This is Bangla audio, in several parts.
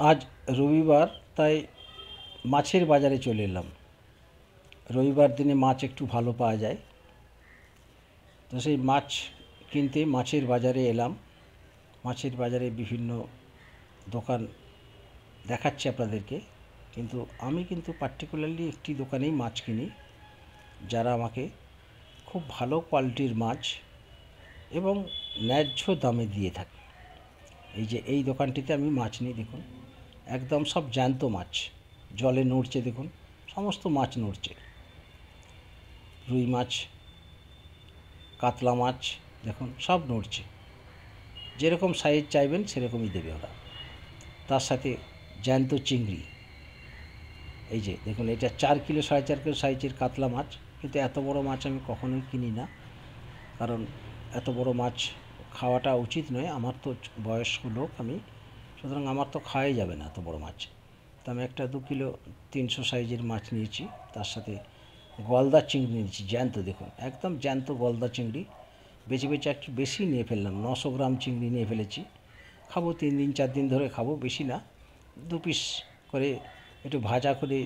আজ রবিবার, তাই মাছের বাজারে চলে এলাম। রবিবার দিনে মাছ একটু ভালো পাওয়া যায়, তো সেই মাছ কিনতে মাছের বাজারে এলাম। মাছের বাজারে বিভিন্ন দোকান দেখাচ্ছি আপনাদেরকে, কিন্তু আমি কিন্তু পার্টিকুলারলি একটি দোকানেই মাছ কিনি, যারা আমাকে খুব ভালো কোয়ালিটির মাছ এবং ন্যায্য দামে দিয়ে থাকে। এই যে এই দোকানটিতে আমি মাছ নিই, দেখুন একদম সব জ্যান্ত মাছ, জলে নড়ছে, দেখুন সমস্ত মাছ নড়ছে। রুই মাছ, কাতলা মাছ, দেখুন সব নড়ছে। যেরকম সাইজ চাইবেন সেরকমই দেবে ওরা। তার সাথে জ্যান্ত চিংড়ি, এই যে দেখুন এটা 4 কিলো 4.5 কিলো সাইজের কাতলা মাছ, কিন্তু এত বড় মাছ আমি কখনোই কিনি না, কারণ এত বড় মাছ খাওয়াটা উচিত নয়। আমার তো বয়স্ক লোক আমি, সুতরাং আমার তো খাওয়াই যাবে না এত বড় মাছ। তো আমি একটা 2 কিলো 300 সাইজের মাছ নিয়েছি। তার সাথে গলদা চিংড়ি নিয়েছি, জ্যান্ত, দেখুন একদম জ্যান্ত গলদা চিংড়ি। বেছে বেছে একটু বেশি নিয়ে ফেললাম, 900 গ্রাম চিংড়ি নিয়ে ফেলেছি। খাবো 3 দিন 4 দিন ধরে খাবো, বেশি না। 2 পিস করে একটু ভাজা করে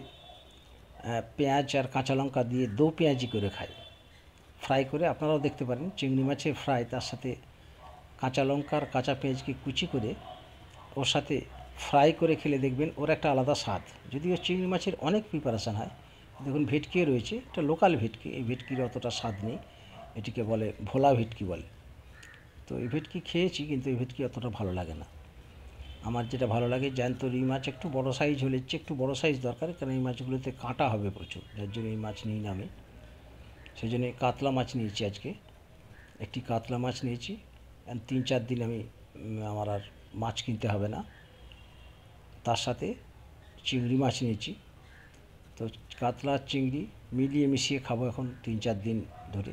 পেঁয়াজ আর কাঁচা লঙ্কা দিয়ে দো পেঁয়াজি করে খাই, ফ্রাই করে। আপনারাও দেখতে পারেন চিংড়ি মাছের ফ্রাই, তার সাথে কাঁচা লঙ্কা আর কাঁচা পেঁয়াজকে কুচি করে ওর সাথে ফ্রাই করে খেলে দেখবেন ওর একটা আলাদা স্বাদ। যদিও চিংড়ি মাছের অনেক প্রিপারেশান হয়, দেখুন ভেটকি রয়েছে, এটা লোকাল ভেটকি, এই ভেটকির অতটা স্বাদ নেই, এটিকে বলে ভোলা ভেটকি বলে। তো এই ভেটকি খেয়েছি, কিন্তু এই ভেটকি অতটা ভালো লাগে না। আমার যেটা ভালো লাগে জ্যান্ত রুই মাছ, একটু বড় সাইজ হলে, একটু বড় সাইজ দরকার, কারণ এই মাছগুলোতে কাঁটা হবে প্রচুর, যার জন্য এই মাছ নিই না আমি। সেই জন্য কাতলা মাছ নিয়েছি আজকে, একটি কাতলা মাছ নিয়েছি। 3-4 দিন আমি আমার আর মাছ কিনতে হবে না। তার সাথে চিংড়ি মাছ নিয়েছি, তো কাতলা চিংড়ি মিলিয়ে মিশিয়ে খাবো এখন 3-4 দিন ধরে।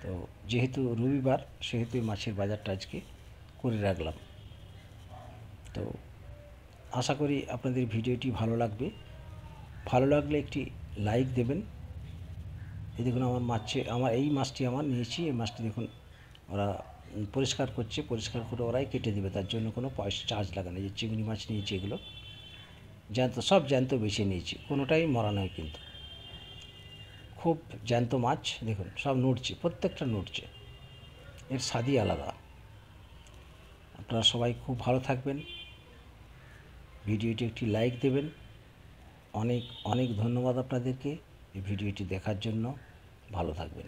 তো যেহেতু রবিবার, সেহেতু মাছের বাজারটা আজকে করে রাখলাম। তো আশা করি আপনাদের ভিডিওটি ভালো লাগবে। ভালো লাগলে একটি লাইক দেবেন। এই দেখুন আমার আমার এই মাছটি আমার নিয়েছি, এই মাছটি দেখুন ওরা পরিষ্কার করছে, পরিষ্কার করে ওরাই কেটে দেবে, তার জন্য কোনো পয়সা চার্জ লাগে না। যে চিংড়ি মাছ নিয়েছি এগুলো জ্যান্ত, সব জ্যান্ত বেছে নিয়েছি, কোনোটাই মরা নয়, কিন্তু খুব জ্যান্ত মাছ। দেখুন সব নড়ছে, প্রত্যেকটা নড়ছে, এর স্বাদই আলাদা। আপনারা সবাই খুব ভালো থাকবেন, ভিডিওটি একটি লাইক দেবেন। অনেক অনেক ধন্যবাদ আপনাদেরকে এই ভিডিওটি দেখার জন্য। ভালো থাকবেন।